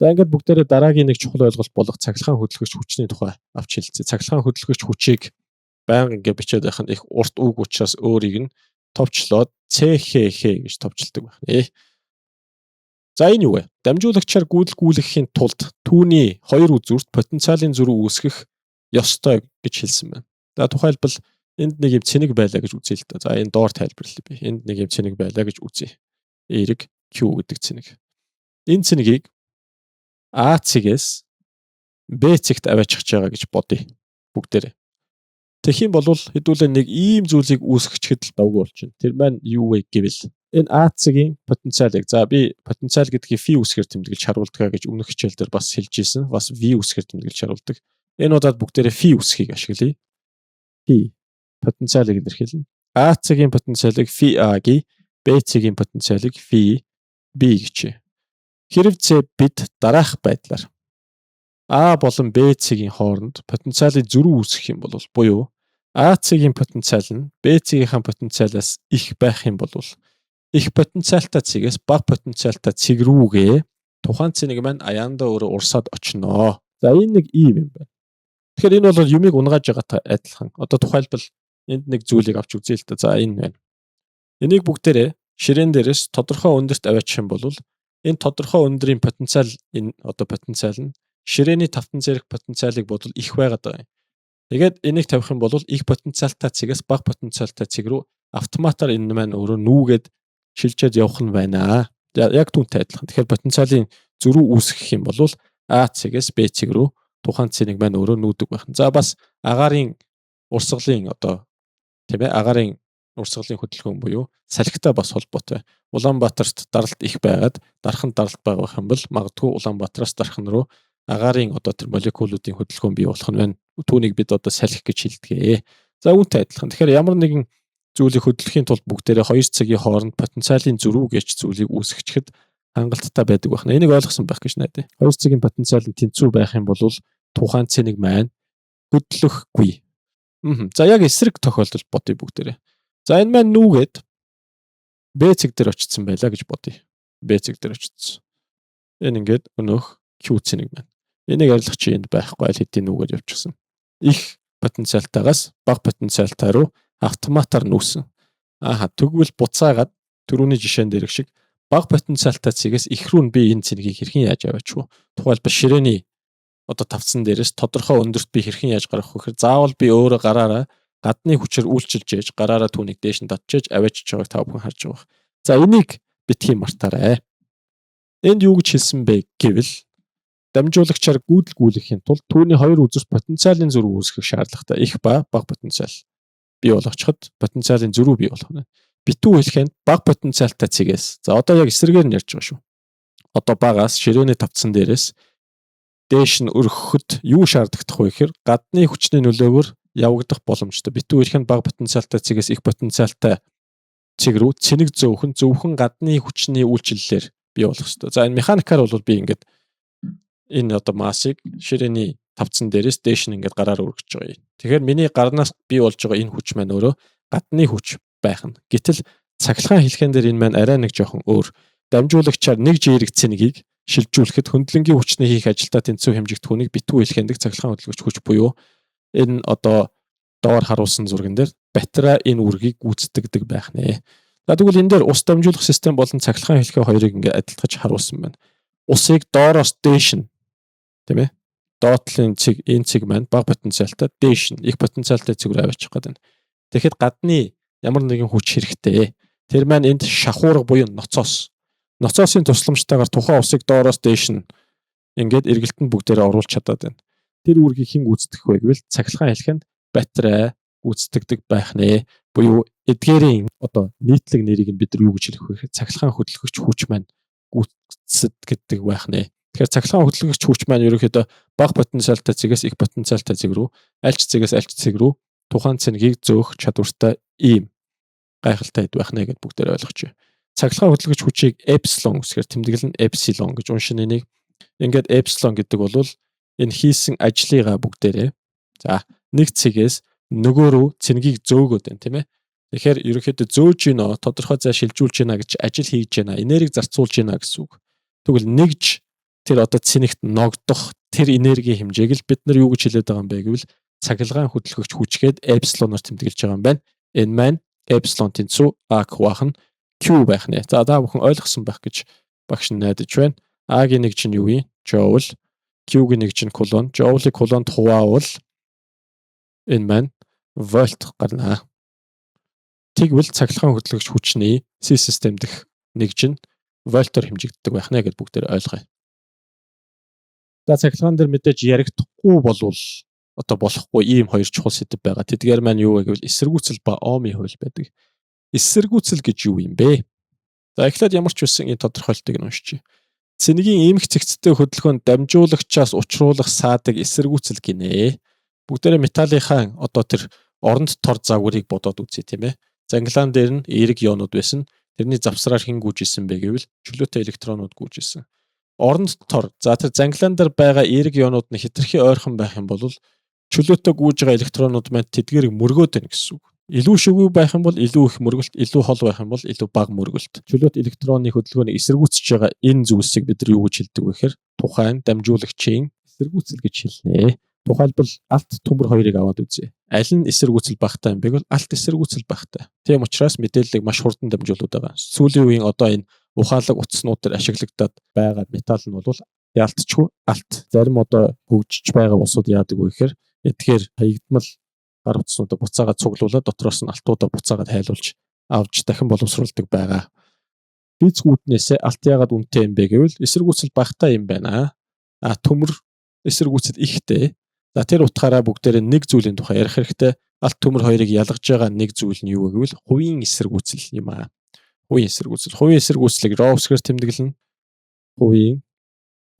За ингээд бүгдээрээ дараагийн нэг чухал ойлголт болох цахилгаан хөдөлгөгч хүчний тухай авч хэлцээ. Цахилгаан хөдөлгөгч хүчийг байнга ингээд бичээд байх нь их урт үг учраас өөрийг нь товчлоод CHH гэж товчилдог байна. За энэ юу вэ? Дамжуулагчаар гүйдэхийн тулд түүний хоёр үзүүрт потенциалын зөрүү үүсгэх ёстой гэж хэлсэн байна. За тухайлбал энд нэг юм цэник байлаа гэж үзье л да. За энэ доор тайлбарлая би. Энд нэг юм цэник байлаа гэж үзье. Эерэг Q гэдэг цэник. Энэ цэнигийг А цэгээс Б цэгт аваачих байгаа гэж бодъё. Бүгдээрээ. Тэгэх юм бол хэдүүлээ нэг ийм зүйлийг үүсгэчихэд л давгүй болчихно. Тэр маань юу вэ гэвэл энэ А цэгийн потенциалыг за би потенциал гэдгийг фи үсгээр тэмдэглэж харуулдаг гэж өмнөх хичээл дээр бас хэлж ирсэн. Бас V үсгээр тэмдэглэж харуулдаг. Энэ удаад бүгдээрээ фи үсгийг ашиглая. Фи потенциалыг илэрхийлнэ. А цэгийн потенциалыг фи А-гийн Б цэгийн потенциалыг фи B гэчээ. Хэрвээ бид дараах байдлаар А болон Б цэгийн хооронд потенциалын зөрүү үүсгэх юм бол буюу А цэгийн потенциал нь Б цэгийнхаа потенциалаас их байх юм бол их потенциалтай цэгээс бага потенциалтай цэг рүүгээ тухайн цэнийг маань аяанда өөрөө урсаад очноо. За энэ нэг ийм юм байна. Тэгэхээр энэ бол юмыг унгааж байгаатай адилхан. Одоо тухайлбал энд нэг зүйлийг авч үзье л да. За энэ байна. Энийг бүгдээрээ ширээн дээрээс тодорхой өндөрт аваачих юм бол энэ тодорхой өндрийн потенциал энэ одоо потенциал нь ширээний тавтан зэрэг потенциалыг бодвол их байгаад байгаа юм. Тэгээд энийг тавих юм бол их потенциалтай цэгээс бага потенциалтай цэг рүү автоматар энэ маань өөрөө нүүгээд шилжээд явах нь байна. Яг түүнтэй адилхан. Тэгэхээр потенциалын зөрүү үүсгэх юм бол А цэгээс Б цэг рүү тухайн цэнийг маань өөрөө нүүдэг байх. За бас агаарын урсгалын одоо тийм ээ агаарын урсгалын хөдөлгөөн буюу салхитай бас холбоотой. Улаанбаатарт даралт их байгаад дараханд даралт байгаа юм бол магадгүй Улаанбаатараас дархан руу агаарын одоо тэр молекулуудын хөдөлгөөн бий болох нь байна. Түүнийг бид одоо салхи гэж хэлдэг. За үүнтэй адилхан. Тэгэхээр ямар нэгэн зүйлийг хөдлөхийн тулд бүгдээрээ хоёр цагийн хооронд потенциалын зөрүү гэж зүйлийг үүсгэчихэд хангалттай байдаг байна. Энийг ойлгосон байх гэж найдаа. Хоёр цагийн потенциал нь тэнцүү байх юм бол тухайн цэнийг маань хөдлөхгүй. За яг эсрэг тохиолдолд бодъё бүгдээрээ. За энэ маань нүүгээд Б цэг дээр очсон байлаа гэж бодъё. Б цэг дээр очсон. Энэ ингээд өнөөх Q цэнийг байна. Энийг арилгах чи энд байхгүй аль хэдийн нүгээр явчихсан. Их потенциалтайгаас бага потенциалтай руу автоматар нүүсэн. Тэгвэл буцаагаад түрүүний жишээн дээр шиг бага потенциалтай цэгээс их рүү нь би энэ цэнийг хэрхэн яаж аваач вэ? Тухайлбал ширээний одоо тавцсан дээрээс тодорхой өндөрт би хэрхэн яаж гарах вэ гэхээр заавал би өөрөө гараараа гадны хүчээр үйлчилж ээж гараараа түүнийг дээш нь татчихж аваачиж байгааг та бүхэн харж байгаа. За энийг битгий мартаарай. Энд юу гэж хэлсэн бэ гэвэл дамжуулагчаар гүйдэхийн тулд түүний хоёр үзүүрт потенциалын зөрүү үүсгэх шаардлагатай их ба бага потенциал бий болгочход потенциалын зөрүү бий болох нь. Битүү хэлэхэд бага потенциалтай цэгээс. За одоо яг эсрэгээр нь ярьж байгаа шүү. Одоо багаас ширээний тавцсан дээрээс дээш нь өргөхөд юу шаардагдах вэ гэхээр гадны хүчний нөлөөгөөр явагдах боломжтой. Битүү хэлэхэд бага потенциалтай цэгээс их потенциалтай цэг рүү цэник зөвхөн гадны хүчний үйлчлэлээр бий болох ёстой. За энэ механикаар бол би ингээд энэ одоо массыг ширээний тавцсан дээрээс дээш нь ингээд гараар өргөж байгаа юм. Тэгэхээр миний гарнаас бий болж байгаа энэ хүч маань өөрөө гадны хүч байх нь. Гэтэл цахилгаан хэлхэн дээр энэ маань арай нэг жоохон өөр. Дамжуулагчаар нэг жирэг цэнигийг шилжүүлэхэд хөндлөнгийн хүчний хийх ажилдаа тэнцүү хэмжигдэх хүнийг битүү хэлхэндэг цахилгаан хөдөлгөгч хүч буюу энэ одоо доор харуулсан зурган дээр батарей энэ үргийг гүйцэтгэдэг байх нэ. За тэгвэл энэ дээр ус дамжуулах систем болон цахилгаан хэлхээ хоёрыг ингээд адилтгаж харуулсан байна. Усыг доороос дээш нь тийм ээ. Доотлын цэг энэ цэг маань бага потенциалтай дээш нь их потенциалтай цэг рүү аваачих гэдэг. Тэгэхэд гадны ямар нэгэн хүч хэрэгтэй. Тэр маань энд шахуурга буюу ноцоосын тусламжтайгаар тухайн усыг доороос дээш нь ингээд эргэлтэнд бүгдээрээ оруулж чадаад байна. Тэр үргийг хэн гүйцэтгэх вэ гэвэл цахилгаан хэлхэнд батарей гүйцэтгэдэг байх нэ. Буюу эдгээрийн одоо нийтлэг нэрийг нь бид нар юу гэж хэлэх вэ гэхээр цахилгаан хөдөлгөгч хүч маань гүйцэтгэдэг байх нэ. Тэгэхээр цахилгаан хөдөлгөгч хүч маань ерөнхийдөө бага потенциалтай цэгээс их потенциалтай цэг рүү аль ч цэгээс аль ч цэг рүү тухайн цэнийг зөөх чадвартай ийм гайхалтай хэд байх нэ гэдээ бүгдээр ойлгоч. Цахилгаан хөдөлгөгч хүчийг эпсилон үсгээр тэмдэглэн эпсилон гэж уншина энийг. Ингээд эпсилон гэдэг бол энэ хийсэн ажлыгаа бүгдээрээ за нэг цэгээс нөгөө рүү цэнгийг зөөгөөд байна тийм ээ. Тэгэхээр ерөнхийдөө зөөж гинөө тодорхой зай шилжүүлж гинэ гэж ажил хийж гинэ энерги зарцуулж гинэ гэсэн үг. Тэгвэл нэгж тэр одоо цэнэгт ногдох тэр энерги хэмжээг л бид нар юу гэж хэлээд байгаа юм бэ гэвэл цахилгаан хөдөлгөгч хүчгээд эпсилоноор тэмдэглэж байгаа юм байна. Энэ маань эпсилон тэнцүү А хуваах нь Q байх нэ. За та бүхэн ойлгосон байх гэж багш найдаж байна. А-гийн нэг чинь юу вэ? Joule. Q-гийн нэг чинь кулон. Joule-ийг кулонд хуваавал энэ маань вольт гарна. Тэгвэл цахилгаан хөдөлгөгч хүчний C систем дэх нэг чинь вольтоор хэмжигддэг байх нэ гэдээ бүгдээр ойлгоё. За цахилгаан дээр мэдээж яригдахгүй болвол одоо болохгүй ийм хоёр чухал сэдэв байгаа. Тэдгээр маань юу вэ гэвэл эсэргүүцэл ба Омын хууль байдаг. Эсэргүүцэл гэж юу юм бэ? За эхлээд ямар ч үсэн энэ тодорхойлтыг нь уншчих. Цэнэгийн эмх цэгцтэй хөдөлгөөнд дамжуулагчаас учруулах саадаг эсэргүүцэл гинэ. Бүгдээрээ металлынхаа одоо тэр оронд тор загварыг бодоод үзье тийм ээ. Занглаан дээр нь эерэг ионууд байсан. Тэрний завсраар хэн гүйжсэн бэ гэвэл чөлөөтэй электронууд гүйжсэн. Оронд тор. За тэр занглаан дээр байгаа эерэг ионууд нь хэтэрхий ойрхон байх юм бол чөлөөтэй гүйж байгаа электронууд маань тэдгээрийг мөргөөд байна гэсэн үг. Илүү шүгүү байх юм бол илүү их мөргөлт, илүү хол байх юм бол илүү бага мөргөлт. Чөлөөт электронны хөдөлгөөнийг эсэргүүцэж байгаа энэ зүйлсийг бид нар юу гэж хэлдэг вэ гэхээр тухайн дамжуулагчийн эсэргүүцэл гэж хэлнэ. Тухайлбал алт төмөр хоёрыг аваад үзье. Аль нь эсэргүүцэл багтаа юм бэ гэвэл алт эсэргүүцэл багтаа. Тийм учраас мэдээллийг маш хурдан дамжуулдаг байгаа. Сүүлийн үеийн одоо энэ ухаалаг утаснууд төр ашиглагдаад байгаа металл нь бол ялтчгүй алт. Зарим одоо хөгжиж байгаа улсууд яадаг вэ гэхээр эдгээр хаягдмал гар утаснуудаа буцаагаад цуглуулад дотроос нь алтуудаа буцаагаад хайлуулж авч дахин боловсруулдаг байгаа. Физик үүднээсээ алт яагаад үнэтэй юм бэ гэвэл эсэргүүцэл багтаа юм байна. Төмөр эсэргүүцэл ихтэй. За тэр утгаараа бүгдээрээ нэг зүйлийн тухай ярих хэрэгтэй. Алт төмөр хоёрыг ялгаж байгаа нэг зүйл нь юу вэ гэвэл хувийн эсэргүүцэл юм аа. Хувийн эсэргүүцэл. Хувийн эсэргүүцлийг Rawls-гээр тэмдэглэнэ. Хувийн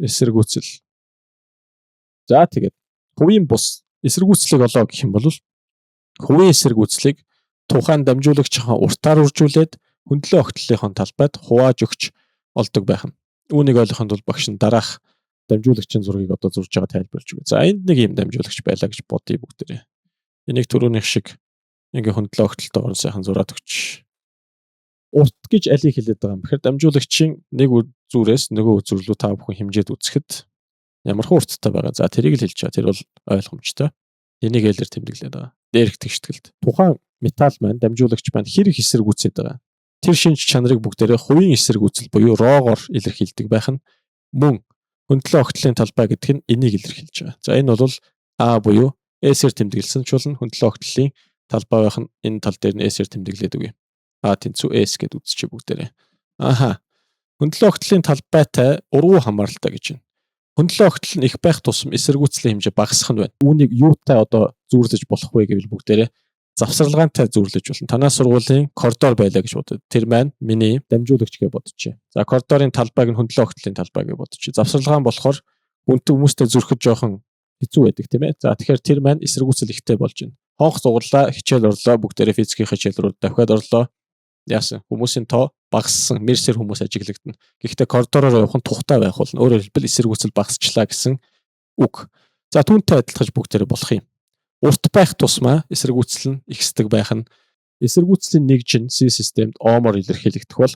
эсэргүүцэл. За тэгээд хувийн бус эсэргүүцлийг олоо гэх юм бол хувийн эсэргүүцлийг тухайн дамжуулагчийн уртаар үржүүлээд хөндлөн огтлолынхон талбайд хувааж өгч олдог байх нь. Үүнийг ойлгоход бол багш нь дараах дамжуулагчийн зургийг одоо зурж байгаа тайлбарлаж өгье. За энд нэг юм дамжуулагч байлаа гэж бодъё бүгдээрээ. Энийг түрүүнийх шиг ингээ хөндлөн огтлолтойгоор сайхан зураад өгч. Урт гэж алийг хэлээд байгаа юм. Тэгэхээр дамжуулагчийн нэг зүрээс нөгөө үзүр рүү та бүхэн хэмжээд үзэхэд ямархан урттай байгаа. За тэрийг л хэлж байгаа. Тэр бол ойлгомжтой. Энийг элэр тэмдэглээд байгаа. Дээрх тэгшгэлт. Тухайн металл маань дамжуулагч маань хэрэг эсэргүүцээд байгаа. Тэр шинж чанарыг бүгдээрээ хувийн эсэргүүцэл буюу Ро-гоор илэрхийлдэг байх нь мөн хөндлөн огтлолын талбай гэдэг нь энийг илэрхийлж байгаа. За энэ бол А буюу S-ээр тэмдэглэсэн ч бол хөндлөн огтлолын талбай байх нь энэ тал дээр нь S-ээр тэмдэглээд үгүй. А тэнцүү S гэд үзчихье бүгдээрээ. Хөндлөн огтлолын талбайтай уруу хамааралтай гэж байна. Хөндлөн огтлол нь их байх тусам эсэргүүцлийн хэмжээ багасах нь байна. Үүнийг юутай одоо зүүрлэж болох вэ гэвэл бүгдээрээ завсарлагаантай зүүрлэж болно. Танаа сургуулийн коридор байлаа гэж бодод. Тэр маань миний дамжуулагч гэж бодчихъя. За коридорын талбайг нь хөндлөн огтлолын талбай гэж бодчихъя. Завсарлагаан болохоор үнэтэй хүмүүстэй зүрхэд жоохон хэцүү байдаг тийм ээ. За тэгэхээр тэр маань эсэргүүцэл ихтэй болж байна. Хонх зуглаа, хичээл орлоо, бүгдээрээ физикийн хичээл рүү дахиад орлоо. Яасан хүмүүсийн тоо багассан, мерсэр хүмүүс ажиглагдана. Гэхдээ коридороор явах нь тухтай байх болно. Өөрөөр хэлбэл эсэргүүцэл багасчлаа гэсэн үг. За түүнтэй адилхаж бүгдээрээ болох юм. Урт байх тусмаа эсэргүүцэл нь ихсдэг байх нь эсэргүүцлийн нэг чинь C системд Омоор илэрхийлэгдэх бол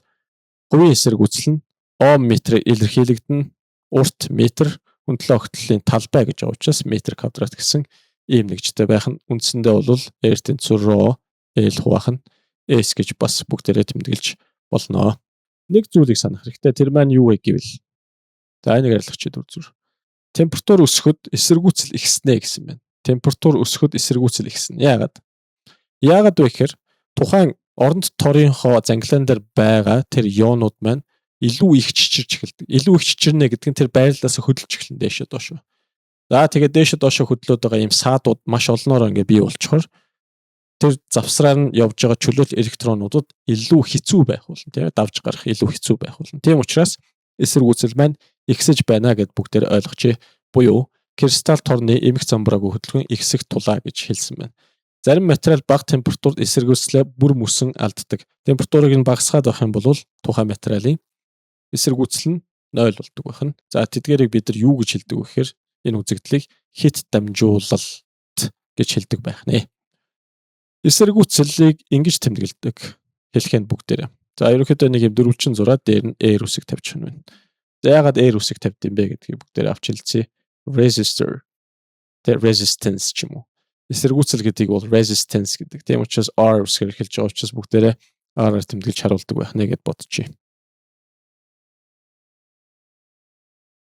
хувийн эсэргүүцэл нь Ом метрээр илэрхийлэгдэн урт метр хөндлөн огтлолын талбай гэж байгаа учраас метр квадрат гэсэн ийм нэгжтэй байх нь үндсэндээ бол R тэнцүү Ро L хуваах нь S гэж бас бүгдээрээ тэмдэглэж болно. Нэг зүйлийг санах хэрэгтэй. Тэр маань юу вэ гэвэл за энийг арилгач дүр. Температур өсөхөд эсэргүүцэл ихснэ гэсэн байна. Температур өсөхөд эсэргүүцэл ихснэ. Яагаад? Яагаад вэ гэхээр тухайн оронд торынхоо занглаан дээр байгаа тэр ионууд маань илүү их чичирч эхэлдэг. Илүү их чичирнэ гэдэг нь тэр байрлалаас хөдөлж эхэлнэ дээшээ доошоо. За тэгээд дээшээ доошоо хөдлөөд байгаа ийм саадууд маш олноор ингээ бий болчихоор тэр завсраар нь явж байгаа чөлөөт электронуудад илүү хэцүү байх болно. Тийм давж гарах илүү хэцүү байх болно. Тийм учраас эсэргүүцэл маань ихсэж байна гэд бүгдээр ойлгочих. Буюу кристалл торны эмх замбраагүй хөдөлгөөн ихсэх тулаа гэж хэлсэн байна. Зарим материал бага температурт эсэргүүцлээ бүр мөсөн алддаг. Температурыг нь багасгаад байх юм бол тухайн материалын эсэргүүцэл нь 0 болдог байх нь. За тэдгээрийг бид нар юу гэж хэлдэг вэ гэхээр энэ үзэгдлийг хит дамжуулалт гэж хэлдэг байх нэ. Эсэргүүцлийг ингэж тэмдэглэдэг хэлэхэд бүгдээрээ. За ерөнхийдөө нэг юм дөрвөлчин зураад дээр нь R үсэг тавьчих нь байна. За ягаад R үсэг тавьд юм бэ гэдгийг бүгдээрээ авч хэлцээ. Resistor, the resistance ч юм уу. Эсэргүүцэл гэдгийг бол resistance гэдэг. Тийм учраас R үсгээр эхэлж байгаа учраас бүгдээрээ R-аар тэмдэглэж харуулдаг байх нэ гэд бодчихъя.